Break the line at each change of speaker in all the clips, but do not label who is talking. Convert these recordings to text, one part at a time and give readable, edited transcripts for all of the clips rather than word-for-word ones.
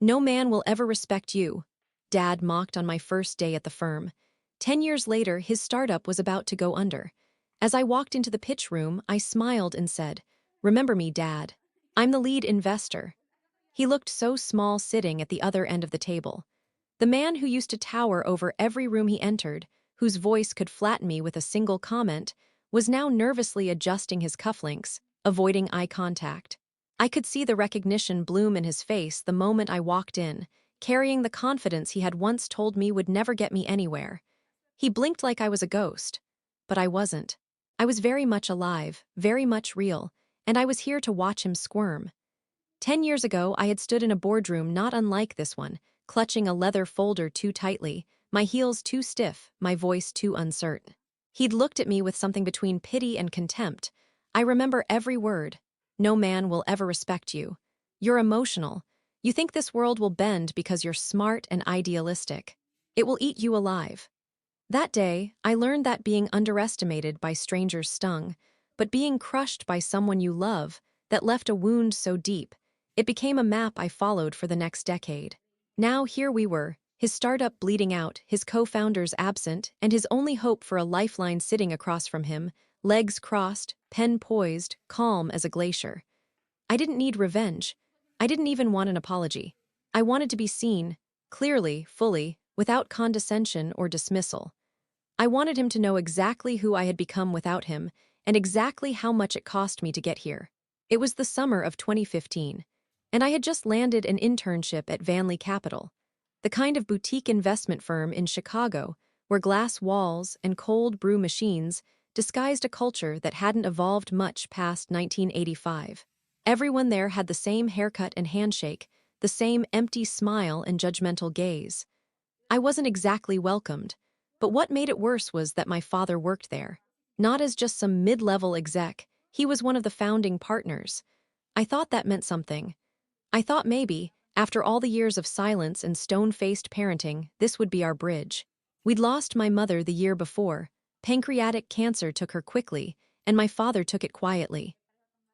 No man will ever respect you, Dad mocked on my first day at the firm. 10 years later, his startup was about to go under. As I walked into the pitch room, I smiled and said, "Remember me, Dad. I'm the lead investor." He looked so small sitting at the other end of the table. The man who used to tower over every room he entered, whose voice could flatten me with a single comment, was now nervously adjusting his cufflinks, avoiding eye contact. I could see the recognition bloom in his face the moment I walked in, carrying the confidence he had once told me would never get me anywhere. He blinked like I was a ghost. But I wasn't. I was very much alive, very much real, and I was here to watch him squirm. 10 years ago, I had stood in a boardroom not unlike this one, clutching a leather folder too tightly, my heels too stiff, my voice too uncertain. He'd looked at me with something between pity and contempt. I remember every word. No man will ever respect you. You're emotional. You think this world will bend because you're smart and idealistic. It will eat you alive. That day, I learned that being underestimated by strangers stung, but being crushed by someone you love, that left a wound so deep, it became a map I followed for the next decade. Now here we were, his startup bleeding out, his co-founders absent, and his only hope for a lifeline sitting across from him, legs crossed, pen poised, calm as a glacier. I didn't need revenge. I didn't even want an apology. I wanted to be seen, clearly, fully, without condescension or dismissal. I wanted him to know exactly who I had become without him, and exactly how much it cost me to get here. It was the summer of 2015, and I had just landed an internship at Vanley Capital, the kind of boutique investment firm in Chicago where glass walls and cold brew machines disguised a culture that hadn't evolved much past 1985. Everyone there had the same haircut and handshake, the same empty smile and judgmental gaze. I wasn't exactly welcomed, but what made it worse was that my father worked there. Not as just some mid-level exec, he was one of the founding partners. I thought that meant something. I thought maybe, after all the years of silence and stone-faced parenting, this would be our bridge. We'd lost my mother the year before. Pancreatic cancer took her quickly, and my father took it quietly.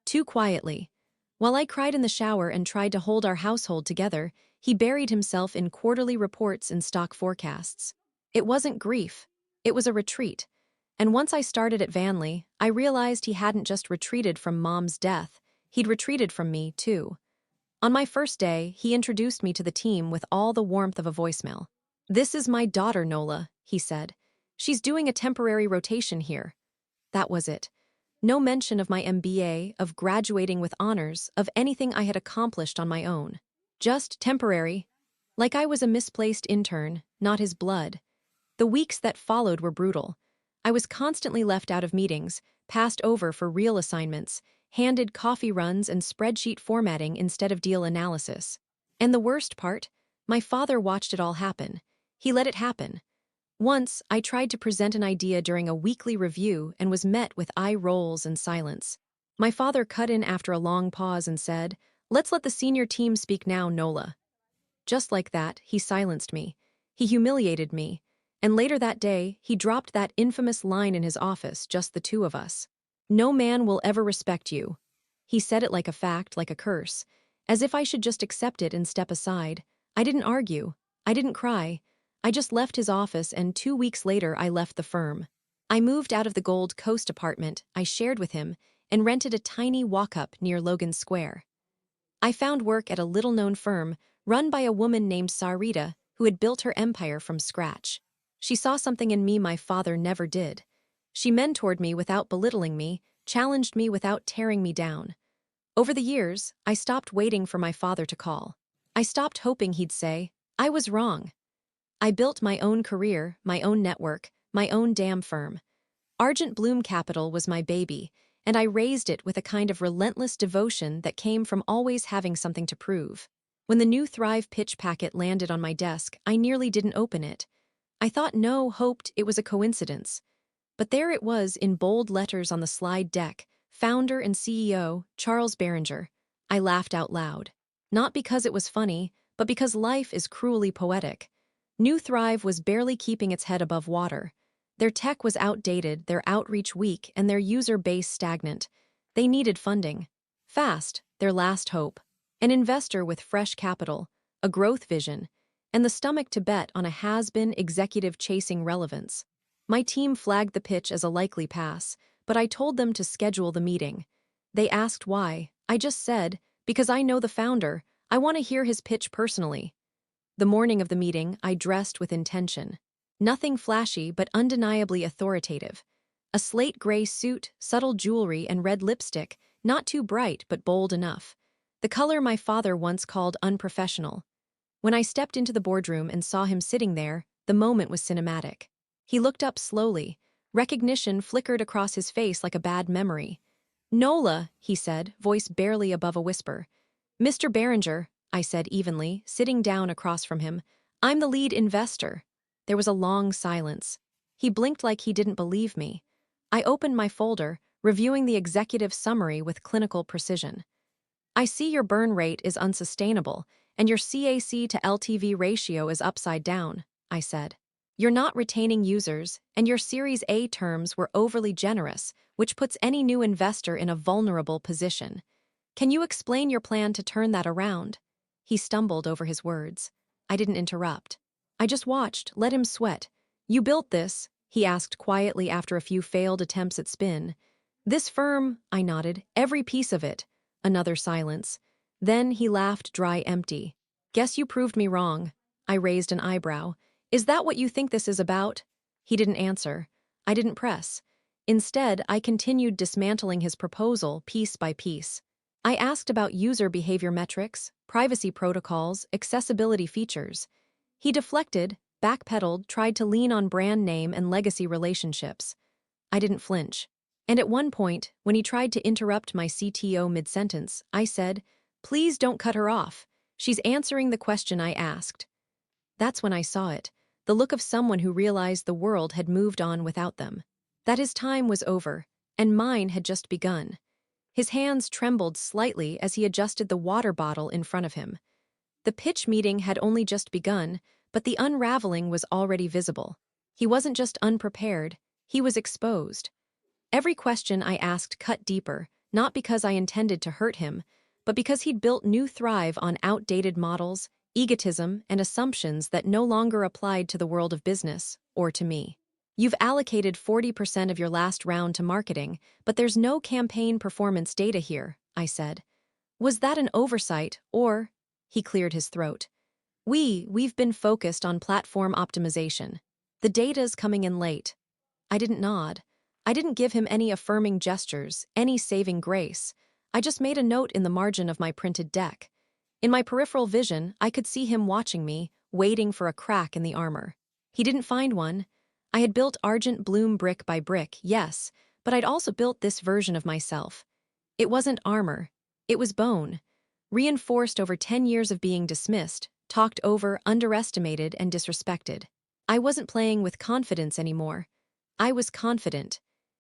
Too quietly. While I cried in the shower and tried to hold our household together, he buried himself in quarterly reports and stock forecasts. It wasn't grief. It was a retreat. And once I started at Vanley, I realized he hadn't just retreated from Mom's death, he'd retreated from me, too. On my first day, he introduced me to the team with all the warmth of a voicemail. "This is my daughter, Nola," he said. "She's doing a temporary rotation here." That was it. No mention of my MBA, of graduating with honors, of anything I had accomplished on my own. Just temporary. Like I was a misplaced intern, not his blood. The weeks that followed were brutal. I was constantly left out of meetings, passed over for real assignments, handed coffee runs and spreadsheet formatting instead of deal analysis. And the worst part? My father watched it all happen. He let it happen. Once, I tried to present an idea during a weekly review and was met with eye rolls and silence. My father cut in after a long pause and said, "Let's let the senior team speak now, Nola." Just like that, he silenced me. He humiliated me. And later that day, he dropped that infamous line in his office, just the two of us. "No man will ever respect you." He said it like a fact, like a curse, as if I should just accept it and step aside. I didn't argue. I didn't cry. I just left his office, and 2 weeks later I left the firm. I moved out of the Gold Coast apartment I shared with him and rented a tiny walk-up near Logan Square. I found work at a little-known firm run by a woman named Sarita who had built her empire from scratch. She saw something in me my father never did. She mentored me without belittling me, challenged me without tearing me down. Over the years, I stopped waiting for my father to call. I stopped hoping he'd say, "I was wrong." I built my own career, my own network, my own damn firm. Argent Bloom Capital was my baby, and I raised it with a kind of relentless devotion that came from always having something to prove. When the new Thrive pitch packet landed on my desk, I nearly didn't open it. I thought hoped it was a coincidence. But there it was in bold letters on the slide deck, founder and CEO, Charles Behringer. I laughed out loud. Not because it was funny, but because life is cruelly poetic. New Thrive was barely keeping its head above water. Their tech was outdated, their outreach weak, and their user base stagnant. They needed funding. Fast, their last hope. An investor with fresh capital. a growth vision, and the stomach to bet on a has-been executive chasing relevance. My team flagged the pitch as a likely pass, but I told them to schedule the meeting. They asked why. I just said, because I know the founder, I want to hear his pitch personally. The morning of the meeting, I dressed with intention. Nothing flashy, but undeniably authoritative. A slate gray suit, subtle jewelry, and red lipstick, not too bright but bold enough. The color my father once called unprofessional. When I stepped into the boardroom and saw him sitting there, the moment was cinematic. He looked up slowly. Recognition flickered across his face like a bad memory. "Nola," he said, voice barely above a whisper. "Mr. Barringer," I said evenly, sitting down across from him. "I'm the lead investor." There was a long silence. He blinked like he didn't believe me. I opened my folder, reviewing the executive summary with clinical precision. "I see your burn rate is unsustainable, and your CAC to LTV ratio is upside down," I said. "You're not retaining users, and your Series A terms were overly generous, which puts any new investor in a vulnerable position. Can you explain your plan to turn that around?" He stumbled over his words. I didn't interrupt. I just watched, let him sweat. "You built this?" he asked quietly after a few failed attempts at spin. "This firm," I nodded, "every piece of it." Another silence. Then he laughed dry empty. "Guess you proved me wrong." I raised an eyebrow. "Is that what you think this is about?" He didn't answer. I didn't press. Instead, I continued dismantling his proposal piece by piece. I asked about user behavior metrics, privacy protocols, accessibility features. He deflected, backpedaled, tried to lean on brand name and legacy relationships. I didn't flinch. And at one point, when he tried to interrupt my CTO mid-sentence, I said, "Please don't cut her off. She's answering the question I asked." That's when I saw it, the look of someone who realized the world had moved on without them. That his time was over, and mine had just begun. His hands trembled slightly as he adjusted the water bottle in front of him. The pitch meeting had only just begun, but the unraveling was already visible. He wasn't just unprepared, he was exposed. Every question I asked cut deeper, not because I intended to hurt him, but because he'd built New Thrive on outdated models, egotism, and assumptions that no longer applied to the world of business, or to me. "You've allocated 40% of your last round to marketing, but there's no campaign performance data here," I said. "Was that an oversight, or—" He cleared his throat. We've been focused on platform optimization. The data's coming in late." I didn't nod. I didn't give him any affirming gestures, any saving grace. I just made a note in the margin of my printed deck. In my peripheral vision, I could see him watching me, waiting for a crack in the armor. He didn't find one. I had built Argent Bloom brick by brick, yes, but I'd also built this version of myself. It wasn't armor. It was bone. Reinforced over 10 years of being dismissed, talked over, underestimated, and disrespected. I wasn't playing with confidence anymore. I was confident.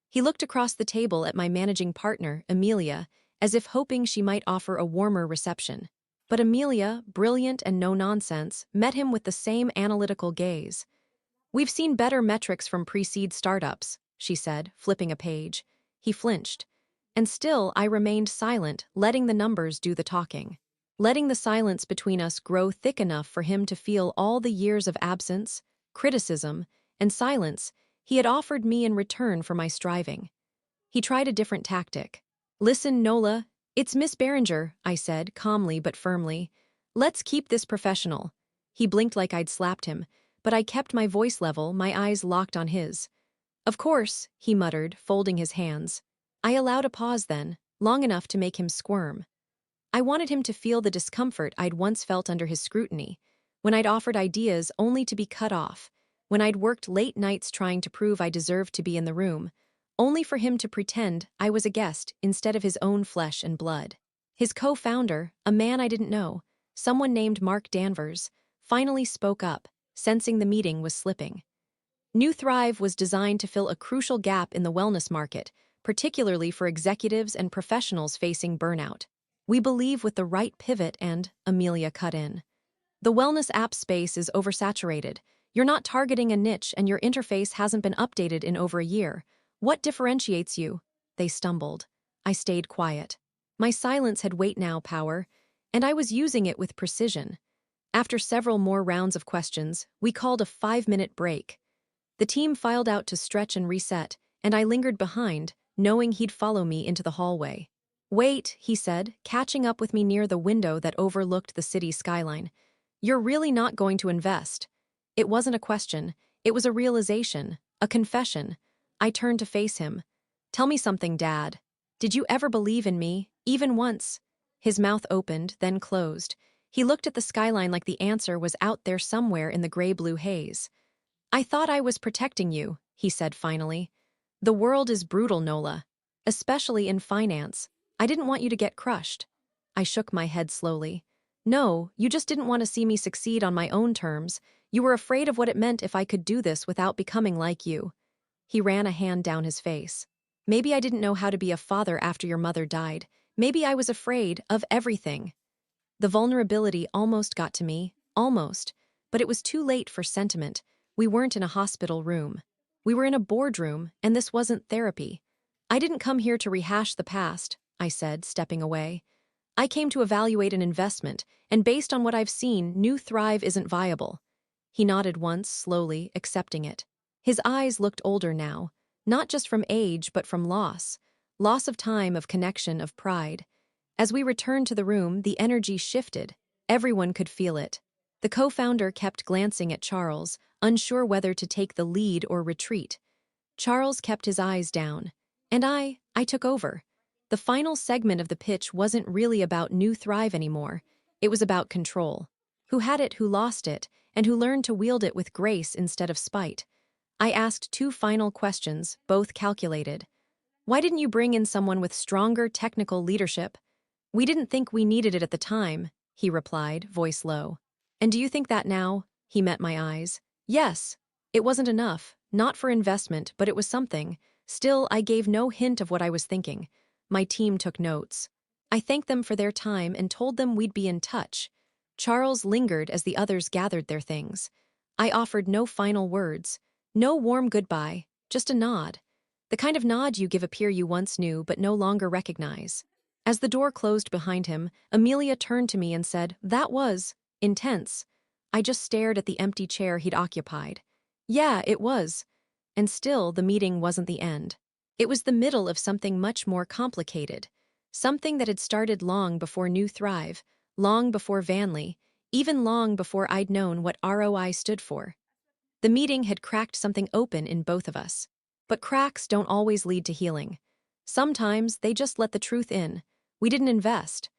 He looked across the table at my managing partner, Amelia, as if hoping she might offer a warmer reception. But Amelia, brilliant and no-nonsense, met him with the same analytical gaze. "We've seen better metrics from pre-seed startups," she said, flipping a page. He flinched. And still, I remained silent, letting the numbers do the talking. Letting the silence between us grow thick enough for him to feel all the years of absence, criticism, and silence he had offered me in return for my striving. He tried a different tactic. "Listen, Nola, it's Miss Barringer," I said, calmly but firmly. "Let's keep this professional." He blinked like I'd slapped him, but I kept my voice level, my eyes locked on his. "Of course," he muttered, folding his hands. I allowed a pause then, long enough to make him squirm. I wanted him to feel the discomfort I'd once felt under his scrutiny, when I'd offered ideas only to be cut off, when I'd worked late nights trying to prove I deserved to be in the room, only for him to pretend I was a guest instead of his own flesh and blood. His co-founder, a man I didn't know, someone named Mark Danvers, finally spoke up, sensing the meeting was slipping. New Thrive was designed to fill a crucial gap in the wellness market, particularly for executives and professionals facing burnout. "We believe with the right pivot and," Amelia cut in. "The wellness app space is oversaturated. You're not targeting a niche and your interface hasn't been updated in over a year. What differentiates you?" They stumbled. I stayed quiet. My silence had weight now, power, and I was using it with precision. After several more rounds of questions, we called a 5-minute break. The team filed out to stretch and reset, and I lingered behind, knowing he'd follow me into the hallway. Wait, he said, catching up with me near the window that overlooked the city skyline. You're really not going to invest. It wasn't a question, it was a realization, a confession. I turned to face him. Tell me something, Dad. Did you ever believe in me, even once? His mouth opened, then closed. He looked at the skyline like the answer was out there somewhere in the gray-blue haze. I thought I was protecting you, he said finally. The world is brutal, Nola. Especially in finance. I didn't want you to get crushed. I shook my head slowly. No, you just didn't want to see me succeed on my own terms. You were afraid of what it meant if I could do this without becoming like you. He ran a hand down his face. Maybe I didn't know how to be a father after your mother died. Maybe I was afraid of everything. The vulnerability almost got to me, almost. But it was too late for sentiment. We weren't in a hospital room. We were in a boardroom, and this wasn't therapy. I didn't come here to rehash the past, I said, stepping away. I came to evaluate an investment, and based on what I've seen, New Thrive isn't viable. He nodded once, slowly, accepting it. His eyes looked older now, not just from age but from loss. Loss of time, of connection, of pride. As we returned to the room, the energy shifted. Everyone could feel it. The co-founder kept glancing at Charles, unsure whether to take the lead or retreat. Charles kept his eyes down. And I took over. The final segment of the pitch wasn't really about New Thrive anymore. It was about control. Who had it, who lost it, and who learned to wield it with grace instead of spite. I asked 2 final questions, both calculated. Why didn't you bring in someone with stronger technical leadership? We didn't think we needed it at the time, he replied, voice low. And do you think that now? He met my eyes. Yes. It wasn't enough, not for investment, but it was something. Still, I gave no hint of what I was thinking. My team took notes. I thanked them for their time and told them we'd be in touch. Charles lingered as the others gathered their things. I offered no final words, no warm goodbye, just a nod. The kind of nod you give a peer you once knew but no longer recognize. As the door closed behind him, Amelia turned to me and said, "That was intense." I just stared at the empty chair he'd occupied. Yeah, it was. And still, the meeting wasn't the end. It was the middle of something much more complicated. Something that had started long before New Thrive, long before Vanley, even long before I'd known what ROI stood for. The meeting had cracked something open in both of us. But cracks don't always lead to healing. Sometimes they just let the truth in. We didn't invest.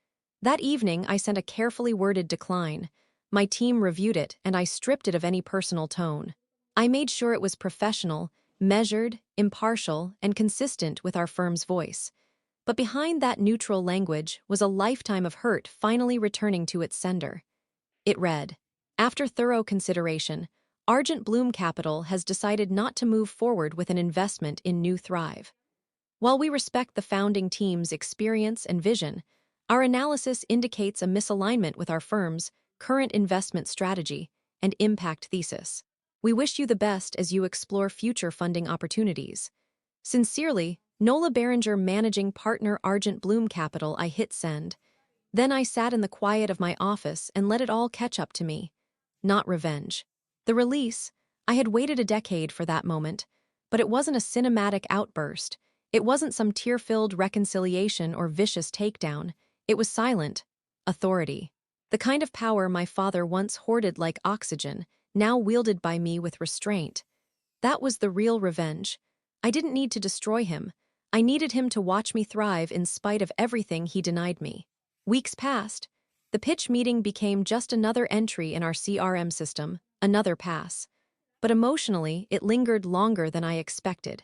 That evening, I sent a carefully worded decline. My team reviewed it, and I stripped it of any personal tone. I made sure it was professional, measured, impartial, and consistent with our firm's voice. But behind that neutral language was a lifetime of hurt finally returning to its sender. It read, "After thorough consideration, Argent Bloom Capital has decided not to move forward with an investment in New Thrive. While we respect the founding team's experience and vision, our analysis indicates a misalignment with our firm's current investment strategy and impact thesis. We wish you the best as you explore future funding opportunities. Sincerely, Nola Berenger, Managing Partner, Argent Bloom Capital." I hit send. Then I sat in the quiet of my office and let it all catch up to me. Not revenge. The release, I had waited a decade for that moment, but it wasn't a cinematic outburst. It wasn't some tear-filled reconciliation or vicious takedown. It was silent. Authority. The kind of power my father once hoarded like oxygen, now wielded by me with restraint. That was the real revenge. I didn't need to destroy him. I needed him to watch me thrive in spite of everything he denied me. Weeks passed. The pitch meeting became just another entry in our CRM system, another pass. But emotionally, it lingered longer than I expected.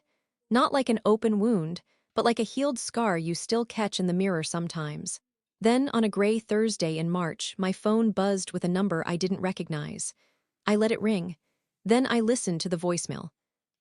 Not like an open wound, but like a healed scar you still catch in the mirror sometimes. Then, on a gray Thursday in March, my phone buzzed with a number I didn't recognize. I let it ring. Then I listened to the voicemail.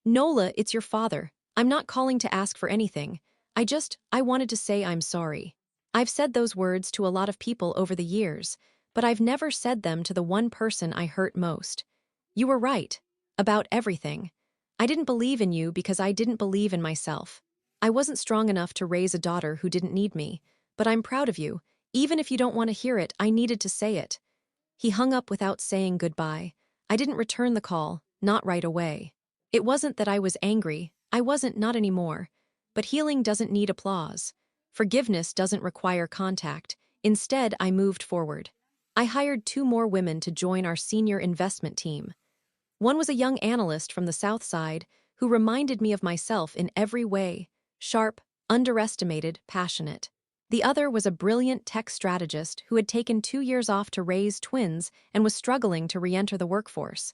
"Nola, it's your father. I'm not calling to ask for anything. I wanted to say I'm sorry. I've said those words to a lot of people over the years, but I've never said them to the one person I hurt most. You were right. About everything. I didn't believe in you because I didn't believe in myself. I wasn't strong enough to raise a daughter who didn't need me, but I'm proud of you. Even if you don't want to hear it, I needed to say it." He hung up without saying goodbye. I didn't return the call, not right away. It wasn't that I was angry, I wasn't, not anymore. But healing doesn't need applause. Forgiveness doesn't require contact. Instead, I moved forward. I hired 2 more women to join our senior investment team. One was a young analyst from the South Side who reminded me of myself in every way: sharp, underestimated, passionate. The other was a brilliant tech strategist who had taken 2 years off to raise twins and was struggling to re-enter the workforce.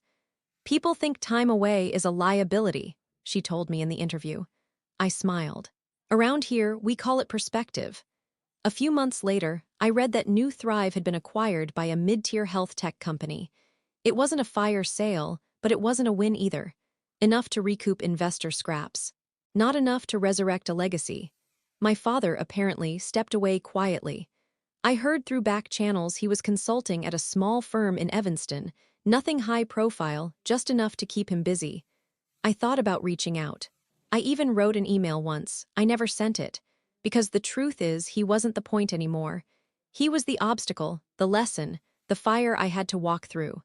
"People think time away is a liability," she told me in the interview. I smiled. "Around here, we call it perspective." A few months later, I read that New Thrive had been acquired by a mid-tier health tech company. It wasn't a fire sale, but it wasn't a win either. Enough to recoup investor scraps. Not enough to resurrect a legacy. My father, apparently, stepped away quietly. I heard through back channels he was consulting at a small firm in Evanston, nothing high profile, just enough to keep him busy. I thought about reaching out. I even wrote an email once. I never sent it. Because the truth is, he wasn't the point anymore. He was the obstacle, the lesson, the fire I had to walk through.